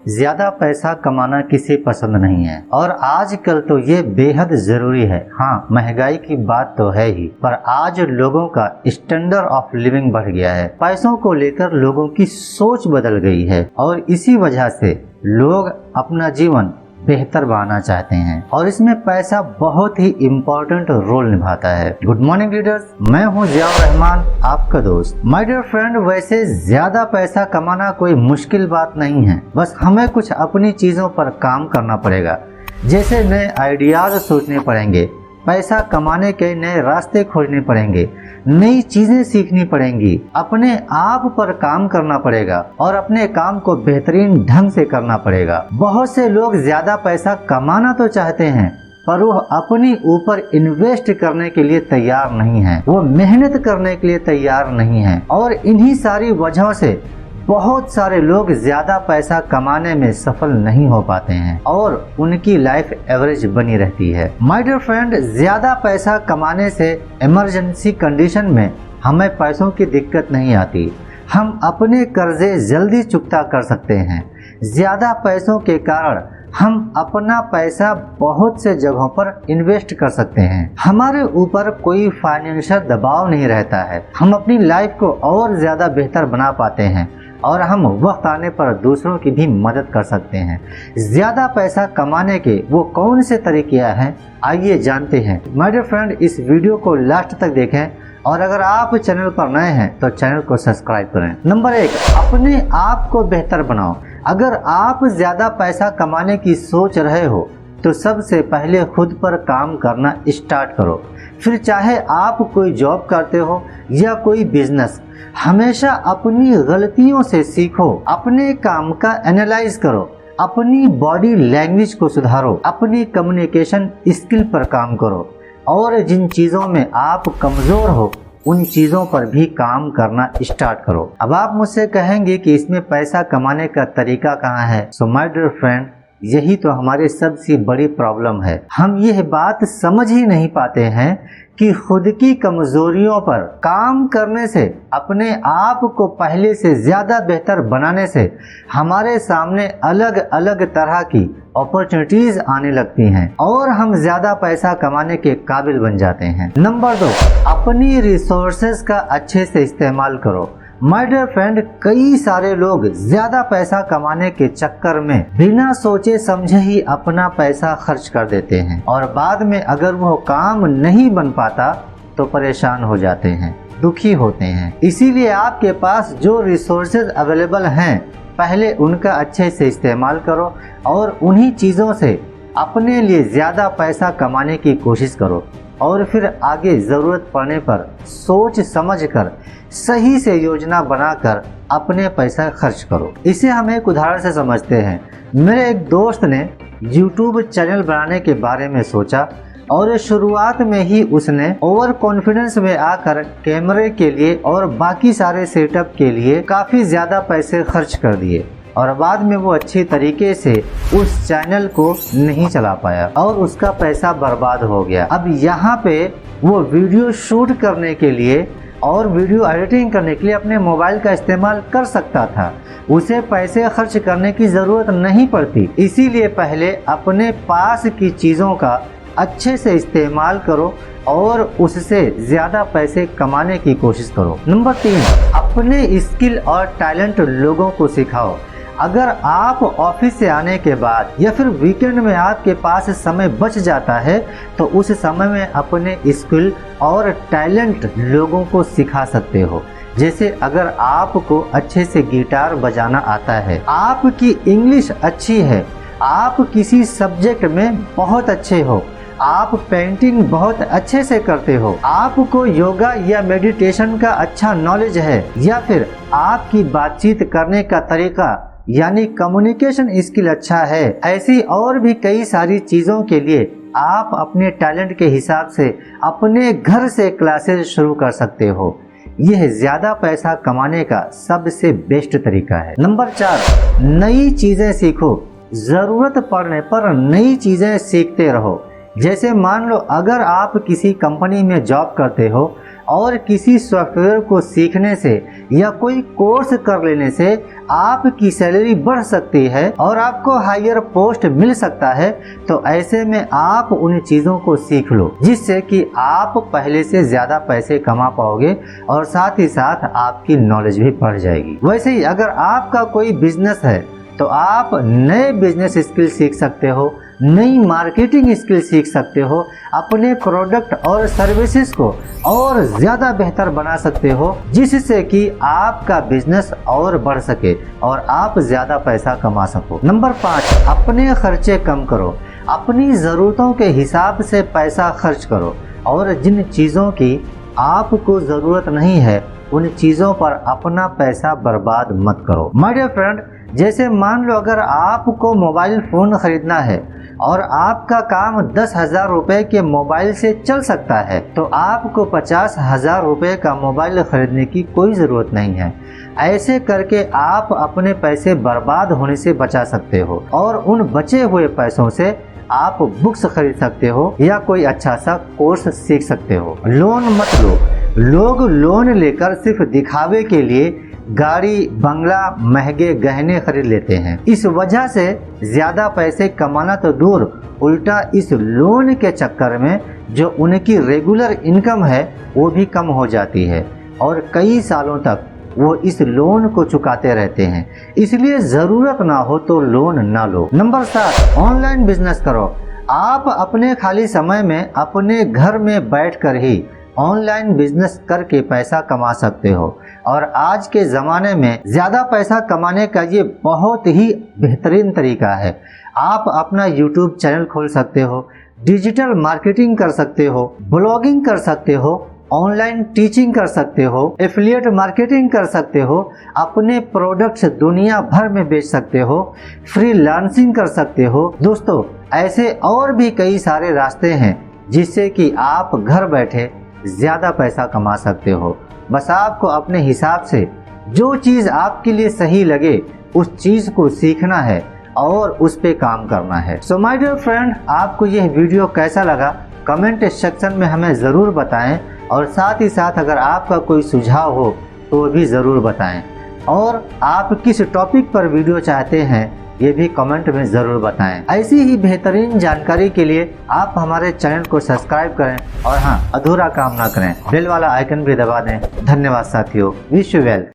ज्यादा पैसा कमाना किसे पसंद नहीं है और आजकल तो ये बेहद जरूरी है। हाँ, महंगाई की बात तो है ही, पर आज लोगों का स्टैंडर्ड ऑफ लिविंग बढ़ गया है। पैसों को लेकर लोगों की सोच बदल गई है और इसी वजह से लोग अपना जीवन बेहतर बनाना चाहते हैं और इसमें पैसा बहुत ही इम्पोर्टेंट रोल निभाता है। गुड मॉर्निंग लीडर्स, मैं हूं जियाउर रहमान, आपका दोस्त। माय डियर फ्रेंड, वैसे ज्यादा पैसा कमाना कोई मुश्किल बात नहीं है, बस हमें कुछ अपनी चीजों पर काम करना पड़ेगा। जैसे नए आइडियाज सोचने पड़ेंगे, पैसा कमाने के नए रास्ते खोजने पड़ेंगे, नई चीजें सीखनी पड़ेंगी, अपने आप पर काम करना पड़ेगा और अपने काम को बेहतरीन ढंग से करना पड़ेगा। बहुत से लोग ज्यादा पैसा कमाना तो चाहते हैं, पर वो अपनी ऊपर इन्वेस्ट करने के लिए तैयार नहीं है, वो मेहनत करने के लिए तैयार नहीं है और इन्हीं सारी वजहों से बहुत सारे लोग ज्यादा पैसा कमाने में सफल नहीं हो पाते हैं और उनकी लाइफ एवरेज बनी रहती है। माय डियर फ्रेंड, ज्यादा पैसा कमाने से इमरजेंसी कंडीशन में हमें पैसों की दिक्कत नहीं आती। हम अपने कर्जे जल्दी चुकता कर सकते हैं। ज्यादा पैसों के कारण हम अपना पैसा बहुत से जगहों पर इन्वेस्ट कर सकते हैं। हमारे ऊपर कोई फाइनेंशियल दबाव नहीं रहता है। हम अपनी लाइफ को और ज्यादा बेहतर बना पाते हैं और हम वक्त आने पर दूसरों की भी मदद कर सकते हैं। ज्यादा पैसा कमाने के वो कौन से तरीके हैं, आइए जानते हैं। माय डियर फ्रेंड, इस वीडियो को लास्ट तक देखें और अगर आप चैनल पर नए हैं तो चैनल को सब्सक्राइब करें। नंबर 1, अपने आप को बेहतर बनाओ। अगर आप ज्यादा पैसा कमाने की सोच रहे हो तो सबसे पहले खुद पर काम करना स्टार्ट करो। फिर चाहे आप कोई जॉब करते हो या कोई बिजनेस, हमेशा अपनी गलतियों से सीखो, अपने काम का एनालाइज करो, अपनी बॉडी लैंग्वेज को सुधारो, अपनी कम्युनिकेशन स्किल पर काम करो और जिन चीजों में आप कमजोर हो उन चीजों पर भी काम करना स्टार्ट करो। अब आप मुझसे कहेंगे कि इसमें पैसा कमाने का तरीका कहाँ है? सो माय डियर फ्रेंड, यही तो हमारी सबसे बड़ी प्रॉब्लम है। हम यह बात समझ ही नहीं पाते हैं कि खुद की कमजोरियों पर काम करने से, अपने आप को पहले से ज्यादा बेहतर बनाने से हमारे सामने अलग अलग तरह की अपॉर्चुनिटीज आने लगती हैं और हम ज्यादा पैसा कमाने के काबिल बन जाते हैं। नंबर 2, अपनी रिसोर्सेज का अच्छे से इस्तेमाल करो। माय डियर फ्रेंड, कई सारे लोग ज्यादा पैसा कमाने के चक्कर में बिना सोचे समझे ही अपना पैसा खर्च कर देते हैं और बाद में अगर वो काम नहीं बन पाता तो परेशान हो जाते हैं, दुखी होते हैं। इसीलिए आपके पास जो रिसोर्सेज अवेलेबल हैं, पहले उनका अच्छे से इस्तेमाल करो और उन्हीं चीजों से अपने लिए ज्यादा पैसा कमाने की कोशिश करो और फिर आगे जरूरत पड़ने पर सोच समझ कर सही से योजना बनाकर अपने पैसा खर्च करो। इसे हम एक उदाहरण से समझते हैं। मेरे एक दोस्त ने YouTube चैनल बनाने के बारे में सोचा और शुरुआत में ही उसने ओवर कॉन्फिडेंस में आकर कैमरे के लिए और बाकी सारे सेटअप के लिए काफी ज्यादा पैसे खर्च कर दिए और बाद में वो अच्छी तरीके से उस चैनल को नहीं चला पाया और उसका पैसा बर्बाद हो गया। अब यहाँ पे वो वीडियो शूट करने के लिए और वीडियो एडिटिंग करने के लिए अपने मोबाइल का इस्तेमाल कर सकता था, उसे पैसे खर्च करने की जरूरत नहीं पड़ती। इसीलिए पहले अपने पास की चीज़ों का अच्छे से इस्तेमाल करो और उससे ज्यादा पैसे कमाने की कोशिश करो। नंबर 3, अपने स्किल और टैलेंट लोगों को सिखाओ। अगर आप ऑफिस से आने के बाद या फिर वीकेंड में आपके पास समय बच जाता है तो उस समय में अपने स्किल और टैलेंट लोगों को सिखा सकते हो। जैसे अगर आपको अच्छे से गिटार बजाना आता है, आपकी इंग्लिश अच्छी है, आप किसी सब्जेक्ट में बहुत अच्छे हो, आप पेंटिंग बहुत अच्छे से करते हो, आपको योगा या मेडिटेशन का अच्छा नॉलेज है या फिर आपकी बातचीत करने का तरीका यानी कम्युनिकेशन स्किल अच्छा है, ऐसी और भी कई सारी चीजों के लिए आप अपने टैलेंट के हिसाब से अपने घर से क्लासेस शुरू कर सकते हो। यह ज्यादा पैसा कमाने का सबसे बेस्ट तरीका है। नंबर 4, नई चीजें सीखो। जरूरत पड़ने पर नई चीजें सीखते रहो। जैसे मान लो अगर आप किसी कंपनी में जॉब करते हो और किसी सॉफ्टवेयर को सीखने से या कोई कोर्स कर लेने से आपकी सैलरी बढ़ सकती है और आपको हायर पोस्ट मिल सकता है, तो ऐसे में आप उन चीज़ों को सीख लो जिससे कि आप पहले से ज़्यादा पैसे कमा पाओगे और साथ ही साथ आपकी नॉलेज भी बढ़ जाएगी। वैसे ही अगर आपका कोई बिजनेस है तो आप नए बिजनेस स्किल सीख सकते हो, नई मार्केटिंग स्किल सीख सकते हो, अपने प्रोडक्ट और सर्विसेज को और ज़्यादा बेहतर बना सकते हो जिससे कि आपका बिजनेस और बढ़ सके और आप ज़्यादा पैसा कमा सको। नंबर 5, अपने खर्चे कम करो। अपनी ज़रूरतों के हिसाब से पैसा खर्च करो और जिन चीज़ों की आपको ज़रूरत नहीं है उन चीज़ों पर अपना पैसा बर्बाद मत करो। माय डियर फ्रेंड, जैसे मान लो अगर आपको मोबाइल फ़ोन ख़रीदना है और आपका काम 10,000 रुपये के मोबाइल से चल सकता है तो आपको 50,000 रुपये का मोबाइल ख़रीदने की कोई ज़रूरत नहीं है। ऐसे करके आप अपने पैसे बर्बाद होने से बचा सकते हो और उन बचे हुए पैसों से आप बुक्स खरीद सकते हो या कोई अच्छा सा कोर्स सीख सकते हो। लोन मत लो। लोग लोन लेकर सिर्फ दिखावे के लिए गाड़ी, बंगला, महंगे गहने खरीद लेते हैं। इस वजह से ज़्यादा पैसे कमाना तो दूर, उल्टा इस लोन के चक्कर में जो उनकी रेगुलर इनकम है वो भी कम हो जाती है और कई सालों तक वो इस लोन को चुकाते रहते हैं। इसलिए ज़रूरत ना हो तो लोन ना लो। नंबर 7, ऑनलाइन बिजनेस करो। आप अपने खाली समय में अपने घर में बैठकर ही ऑनलाइन बिजनेस करके पैसा कमा सकते हो और आज के ज़माने में ज़्यादा पैसा कमाने का ये बहुत ही बेहतरीन तरीका है। आप अपना यूट्यूब चैनल खोल सकते हो, डिजिटल मार्केटिंग कर सकते हो, ब्लॉगिंग कर सकते हो, ऑनलाइन टीचिंग कर सकते हो, एफिलिएट मार्केटिंग कर सकते हो, अपने प्रोडक्ट्स दुनिया भर में बेच सकते हो, फ्रीलांसिंग कर सकते हो। दोस्तों, ऐसे और भी कई सारे रास्ते हैं जिससे कि आप घर बैठे ज़्यादा पैसा कमा सकते हो। बस आपको अपने हिसाब से जो चीज़ आपके लिए सही लगे उस चीज़ को सीखना है और उस पे काम करना है। सो माय डियर फ्रेंड, आपको यह वीडियो कैसा लगा कमेंट सेक्शन में हमें ज़रूर बताएं और साथ ही साथ अगर आपका कोई सुझाव हो तो भी ज़रूर बताएं और आप किस टॉपिक पर वीडियो चाहते हैं ये भी कमेंट में ज़रूर बताएं। ऐसी ही बेहतरीन जानकारी के लिए आप हमारे चैनल को सब्सक्राइब करें और हाँ, अधूरा काम ना करें, बेल वाला आइकन भी दबा दें। धन्यवाद साथियों, विश यू वेल।